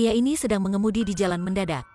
Pria ini sedang mengemudi di jalan mendadak.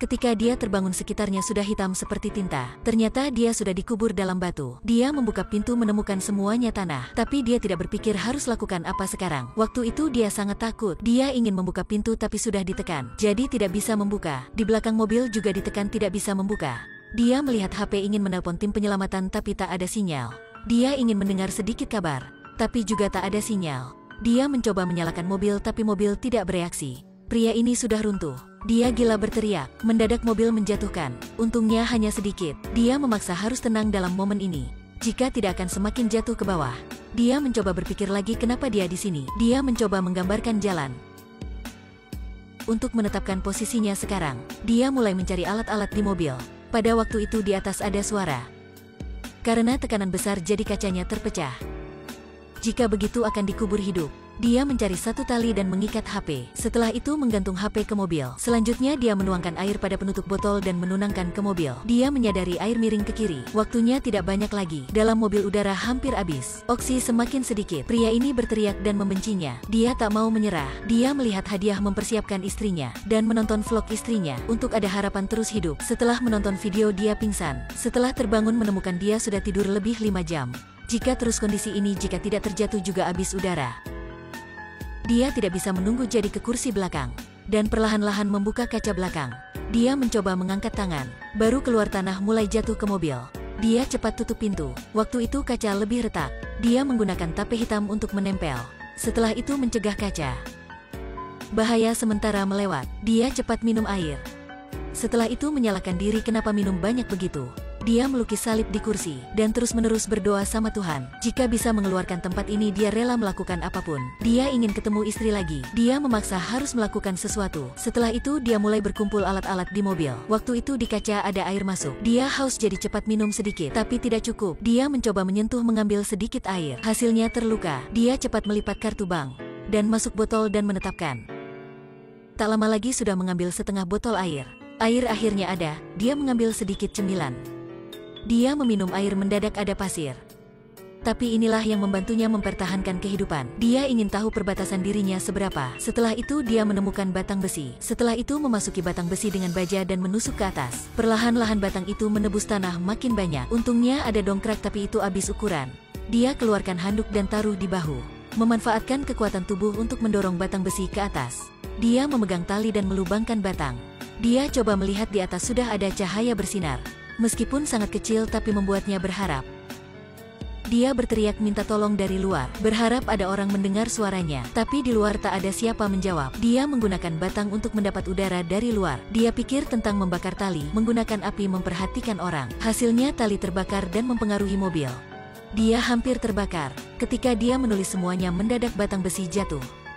Ketika dia terbangun sekitarnya sudah hitam seperti tinta. Ternyata dia sudah dikubur dalam batu. Dia membuka pintu menemukan semuanya tanah. Tapi dia tidak berpikir harus lakukan apa sekarang. Waktu itu dia sangat takut. Dia ingin membuka pintu tapi sudah ditekan. Jadi tidak bisa membuka. Di belakang mobil juga ditekan tidak bisa membuka. Dia melihat HP ingin menelpon tim penyelamatan tapi tak ada sinyal. Dia ingin mendengar sedikit kabar. Tapi juga tak ada sinyal. Dia mencoba menyalakan mobil tapi mobil tidak bereaksi. Pria ini sudah runtuh. Dia gila berteriak. Mendadak mobil menjatuhkan. Untungnya hanya sedikit. Dia memaksa harus tenang dalam momen ini. Jika tidak akan semakin jatuh ke bawah. Dia mencoba berpikir lagi kenapa dia di sini. Dia mencoba menggambarkan jalan. Untuk menetapkan posisinya sekarang, dia mulai mencari alat-alat di mobil. Pada waktu itu di atas ada suara. Karena tekanan besar jadi kacanya terpecah. Jika begitu akan dikubur hidup. Dia mencari satu tali dan mengikat HP. Setelah itu menggantung HP ke mobil. Selanjutnya dia menuangkan air pada penutup botol dan menunangkan ke mobil. Dia menyadari air miring ke kiri. Waktunya tidak banyak lagi. Dalam mobil udara hampir habis. Oksi semakin sedikit. Pria ini berteriak dan membencinya. Dia tak mau menyerah. Dia melihat hadiah mempersiapkan istrinya. Dan menonton vlog istrinya. Untuk ada harapan terus hidup. Setelah menonton video dia pingsan. Setelah terbangun menemukan dia sudah tidur lebih 5 jam. Jika terus kondisi ini jika tidak terjatuh juga habis udara. Dia tidak bisa menunggu jadi ke kursi belakang. Dan perlahan-lahan membuka kaca belakang. Dia mencoba mengangkat tangan. Baru keluar tanah mulai jatuh ke mobil. Dia cepat tutup pintu. Waktu itu kaca lebih retak. Dia menggunakan tape hitam untuk menempel. Setelah itu mencegah kaca. Bahaya sementara melewat. Dia cepat minum air. Setelah itu menyalahkan diri kenapa minum banyak begitu. Dia melukis salib di kursi, dan terus-menerus berdoa sama Tuhan. Jika bisa mengeluarkan tempat ini dia rela melakukan apapun. Dia ingin ketemu istri lagi. Dia memaksa harus melakukan sesuatu. Setelah itu dia mulai berkumpul alat-alat di mobil. Waktu itu di kaca ada air masuk. Dia haus jadi cepat minum sedikit, tapi tidak cukup. Dia mencoba menyentuh mengambil sedikit air. Hasilnya terluka. Dia cepat melipat kartu bank, dan masuk botol dan menetapkan. Tak lama lagi sudah mengambil setengah botol air. Air akhirnya ada. Dia mengambil sedikit cemilan. Dia meminum air mendadak ada pasir. Tapi inilah yang membantunya mempertahankan kehidupan. Dia ingin tahu perbatasan dirinya seberapa. Setelah itu dia menemukan batang besi. Setelah itu memasuki batang besi dengan baja dan menusuk ke atas. Perlahan-lahan batang itu menebus tanah makin banyak. Untungnya ada dongkrak tapi itu habis ukuran. Dia keluarkan handuk dan taruh di bahu. Memanfaatkan kekuatan tubuh untuk mendorong batang besi ke atas. Dia memegang tali dan melubangkan batang. Dia coba melihat di atas sudah ada cahaya bersinar. Meskipun sangat kecil tapi membuatnya berharap. Dia berteriak minta tolong dari luar, berharap ada orang mendengar suaranya. Tapi di luar tak ada siapa menjawab. Dia menggunakan batang untuk mendapat udara dari luar. Dia pikir tentang membakar tali, menggunakan api memperhatikan orang. Hasilnya tali terbakar dan mempengaruhi mobil. Dia hampir terbakar. Ketika dia menulis semuanya mendadak batang besi jatuh.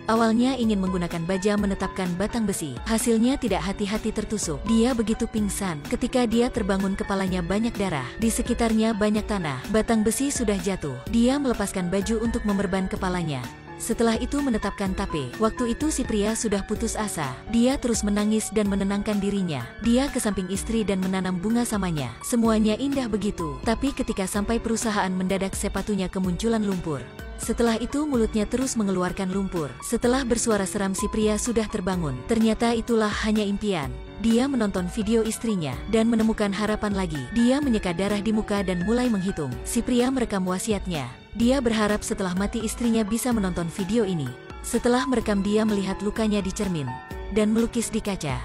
Awalnya ingin menggunakan baja menetapkan batang besi. Hasilnya tidak hati-hati tertusuk. Dia begitu pingsan. Ketika dia terbangun kepalanya banyak darah. Di sekitarnya banyak tanah. Batang besi sudah jatuh. Dia melepaskan baju untuk memerban kepalanya. Setelah itu menetapkan tape. Waktu itu si pria sudah putus asa. Dia terus menangis dan menenangkan dirinya. Dia ke samping istri dan menanam bunga samanya. Semuanya indah begitu. Tapi ketika sampai perusahaan mendadak sepatunya kemunculan lumpur. Setelah itu mulutnya terus mengeluarkan lumpur. Setelah bersuara seram si pria sudah terbangun. Ternyata itulah hanya impian. Dia menonton video istrinya dan menemukan harapan lagi. Dia menyeka darah di muka dan mulai menghitung. Si pria merekam wasiatnya. Dia berharap setelah mati istrinya bisa menonton video ini. Setelah merekam dia melihat lukanya di cermin dan melukis di kaca.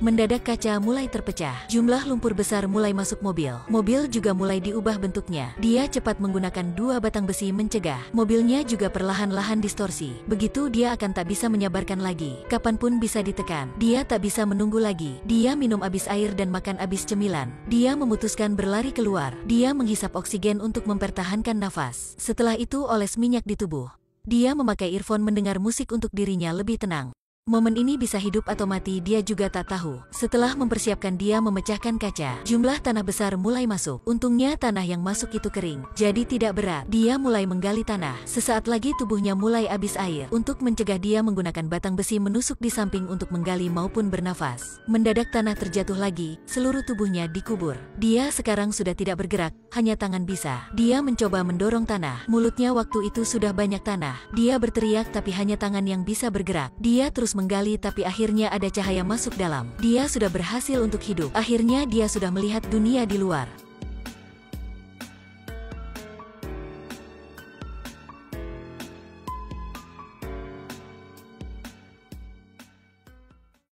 Mendadak kaca mulai terpecah. Jumlah lumpur besar mulai masuk mobil. Mobil juga mulai diubah bentuknya. Dia cepat menggunakan 2 batang besi mencegah. Mobilnya juga perlahan-lahan distorsi. Begitu dia akan tak bisa menyabarkan lagi. Kapanpun bisa ditekan. Dia tak bisa menunggu lagi. Dia minum habis air dan makan habis cemilan. Dia memutuskan berlari keluar. Dia menghisap oksigen untuk mempertahankan nafas. Setelah itu oles minyak di tubuh. Dia memakai earphone mendengar musik untuk dirinya lebih tenang. Momen ini bisa hidup atau mati, dia juga tak tahu. Setelah mempersiapkan, dia memecahkan kaca. Jumlah tanah besar mulai masuk. Untungnya tanah yang masuk itu kering, jadi tidak berat. Dia mulai menggali tanah. Sesaat lagi tubuhnya mulai habis air. Untuk mencegah, dia menggunakan batang besi menusuk di samping untuk menggali maupun bernafas. Mendadak tanah terjatuh lagi, seluruh tubuhnya dikubur. Dia sekarang sudah tidak bergerak, hanya tangan bisa. Dia mencoba mendorong tanah. Mulutnya waktu itu sudah banyak tanah. Dia berteriak tapi hanya tangan yang bisa bergerak. Dia terus menggali tapi akhirnya ada cahaya masuk dalam. Dia sudah berhasil untuk hidup. Akhirnya dia sudah melihat dunia di luar.